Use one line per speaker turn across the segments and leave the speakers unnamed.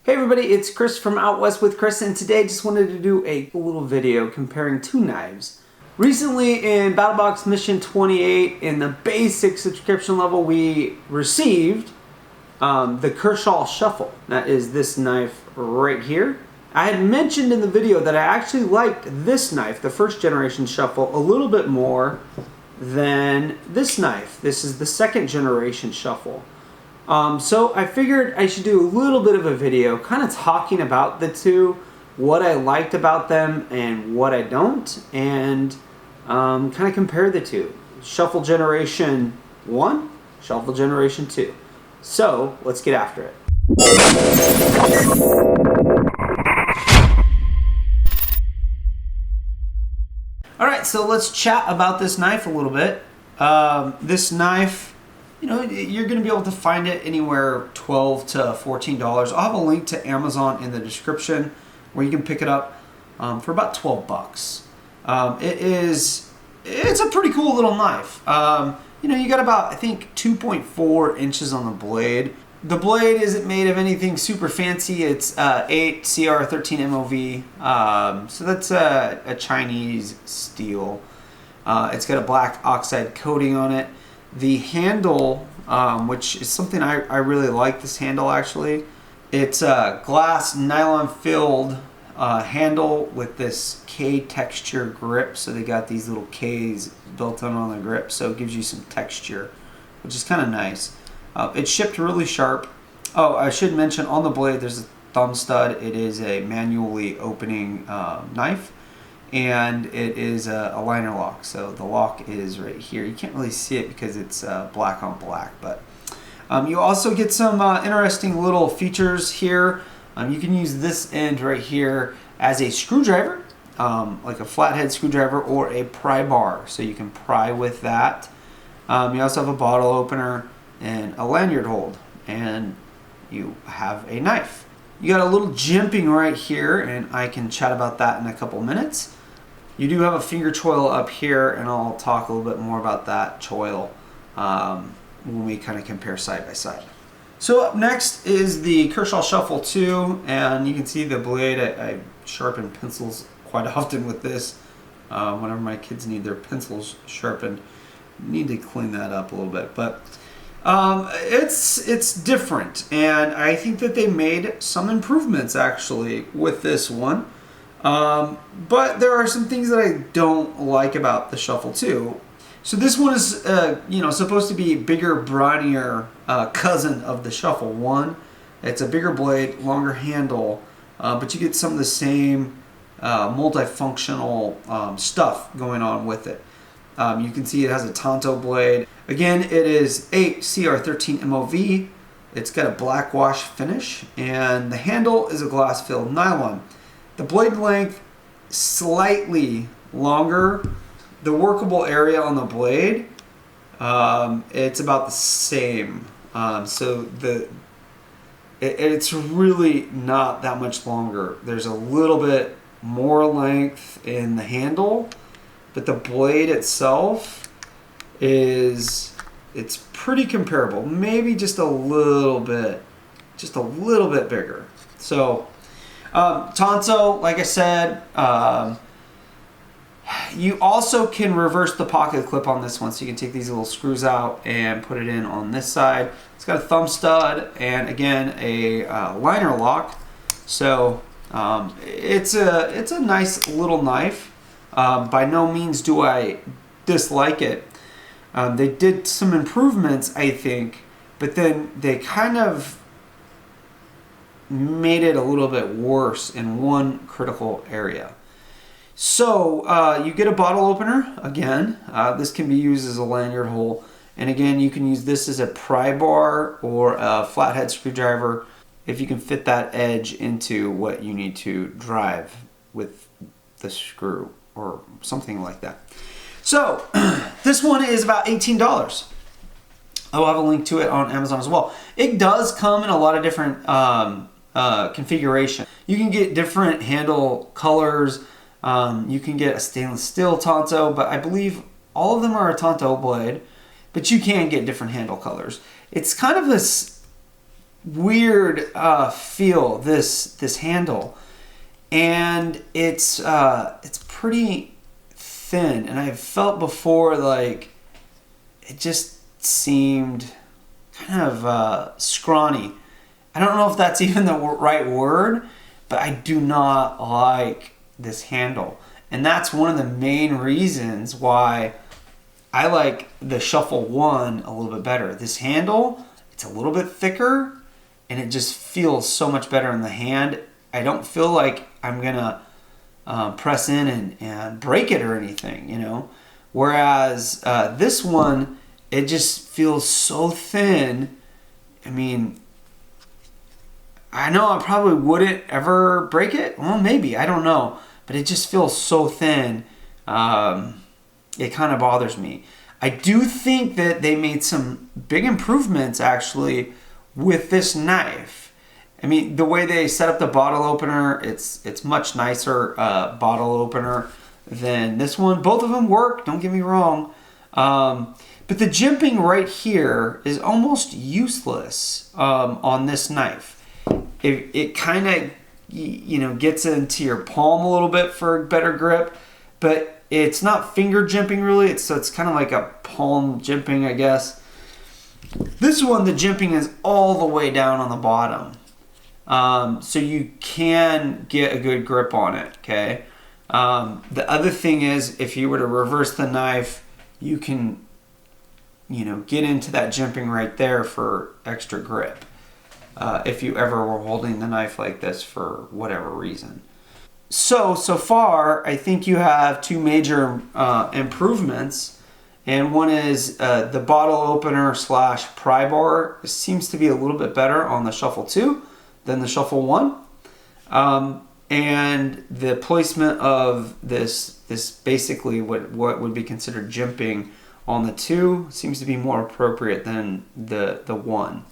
Hey everybody, it's Chris from Out West with Chris, and today I just wanted to do a little video comparing two knives. Recently in BattlBox Mission 28, in the basic subscription level, we received the Kershaw Shuffle. That is this knife right here. I had mentioned in the video that I actually liked this knife, the first generation Shuffle, a little bit more than this knife. This is the second generation Shuffle. So I figured I should do a little bit of a video kind of talking about the two, what I liked about them and what I don't, and kind of compare the two. Shuffle Generation 1, Shuffle Generation 2. So let's get after it. Alright, so let's chat about this knife a little bit. This knife, you know, you're going to be able to find it anywhere $12 to $14. I'll have a link to Amazon in the description where you can pick it up for about 12 bucks. It's a pretty cool little knife. You know, you got about, I think, 2.4 inches on the blade. The blade isn't made of anything super fancy. It's 8 CR13 MOV. So that's a Chinese steel. It's got a black oxide coating on it. The handle, which is something I really like this handle actually. It's a glass nylon filled handle with this K texture grip. So they got these little Ks built on the grip, so it gives you some texture, which is kind of nice. It's shipped really sharp. Oh, I should mention on the blade there's a thumb stud. It is a manually opening knife. And it is a liner lock, so the lock is right here. You can't really see it because it's black on black, but you also get some interesting little features here. You can use this end right here as a screwdriver, like a flathead screwdriver or a pry bar, so you can pry with that. You also have a bottle opener and a lanyard hold, and you have a knife. You got a little jimping right here, and I can chat about that in a couple minutes. You do have a finger choil up here, and I'll talk a little bit more about that choil when we kind of compare side by side. So up next is the Kershaw Shuffle 2, and you can see the blade. I sharpen pencils quite often with this. Whenever my kids need their pencils sharpened, need to clean that up a little bit. But it's different, and I think that they made some improvements actually with this one. But there are some things that I don't like about the Shuffle 2. So this one is, you know, supposed to be bigger, brawnier cousin of the Shuffle 1. It's a bigger blade, longer handle, but you get some of the same multifunctional stuff going on with it. You can see it has a Tonto blade. Again, it is 8 CR13 MOV. It's got a black wash finish, and the handle is a glass-filled nylon. The blade length, slightly longer. The workable area on the blade, it's about the same. So it's really not that much longer. There's a little bit more length in the handle, but the blade itself it's pretty comparable. Maybe just a little bit bigger. So. Tonto, like I said, you also can reverse the pocket clip on this one, so you can take these little screws out and put it in on this side. It's got a thumb stud and again a liner lock, so it's a nice little knife. By no means do I dislike it. They did some improvements, I think, but then they kind of made it a little bit worse in one critical area. So you get a bottle opener again. This can be used as a lanyard hole, and again you can use this as a pry bar or a flathead screwdriver if you can fit that edge into what you need to drive with the screw or something like that. So this one is about $18. I'll have a link to it on Amazon as well. It does come in a lot of different configuration. You can get different handle colors. You can get a stainless steel Tonto, but I believe all of them are a Tonto blade, but you can get different handle colors. It's kind of this weird feel, this handle, and it's pretty thin, and I've felt before like it just seemed kind of scrawny. I don't know if that's even the right word, but I do not like this handle, and that's one of the main reasons why I like the Shuffle 1 a little bit better. This handle, it's a little bit thicker, and it just feels so much better in the hand. I don't feel like I'm gonna press in and break it or anything, you know. Whereas this one, it just feels so thin. I mean, I know I probably wouldn't ever break it. Well, maybe, I don't know. But it just feels so thin. It kind of bothers me. I do think that they made some big improvements actually with this knife. I mean, the way they set up the bottle opener, it's much nicer bottle opener than this one. Both of them work, don't get me wrong. But the jimping right here is almost useless on this knife. It kind of, you know, gets into your palm a little bit for better grip, but it's not finger jimping really. So it's kind of like a palm jimping, I guess. This one, the jimping is all the way down on the bottom. So you can get a good grip on it, okay? The other thing is, if you were to reverse the knife, you can, you know, get into that jimping right there for extra grip. If you ever were holding the knife like this for whatever reason. So far, I think you have two major improvements. And one is the bottle opener / pry bar seems to be a little bit better on the Shuffle 2 than the Shuffle 1. And the placement of this basically what would be considered jimping on the 2 seems to be more appropriate than the 1.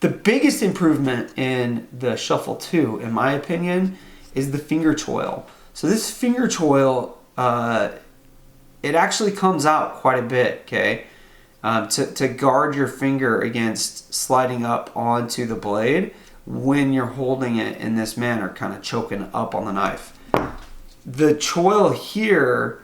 The biggest improvement in the Shuffle 2, in my opinion, is the finger toil. So this finger toil, it actually comes out quite a bit, okay? To guard your finger against sliding up onto the blade when you're holding it in this manner, kind of choking up on the knife. The toil here,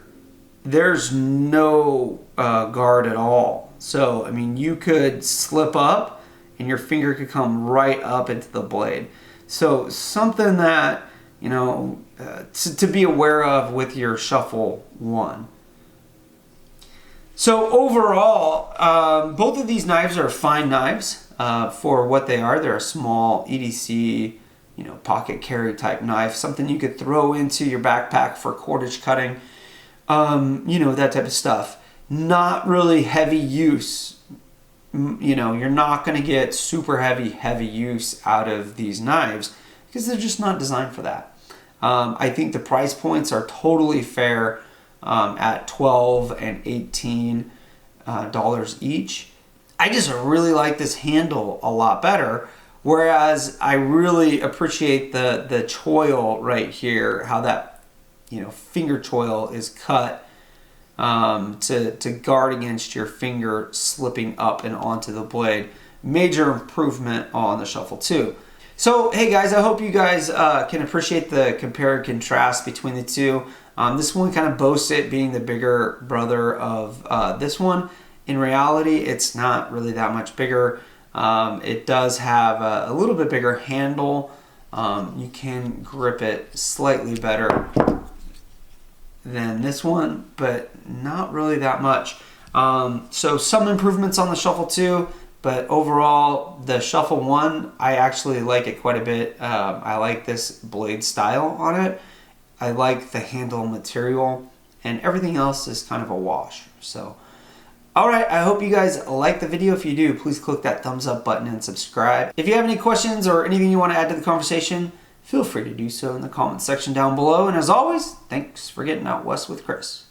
there's no guard at all. So, I mean, you could slip up and your finger could come right up into the blade. So something that, you know, to be aware of with your Shuffle 1. So overall, both of these knives are fine knives for what they are. They're a small EDC, you know, pocket carry type knife, something you could throw into your backpack for cordage cutting, you know, that type of stuff. Not really heavy use. You know, you're not going to get super heavy use out of these knives because they're just not designed for that. I think the price points are totally fair at $12 and $18 each. I just really like this handle a lot better, whereas I really appreciate the toil right here, how that, you know, finger toil is cut to guard against your finger slipping up and onto the blade. Major improvement on the Shuffle 2. So, hey guys, I hope you guys can appreciate the compare and contrast between the two. This one kind of boasts it being the bigger brother of this one. In reality, it's not really that much bigger. It does have a little bit bigger handle. You can grip it slightly better than this one, but not really that much. So some improvements on the Shuffle 2, but overall the Shuffle 1, I actually like it quite a bit. I like this blade style on it. I like the handle material, and everything else is kind of a wash. So, alright, I hope you guys like the video. If you do, please click that thumbs up button and subscribe. If you have any questions or anything you want to add to the conversation, feel free to do so in the comments section down below. And as always, thanks for getting out west with Chris.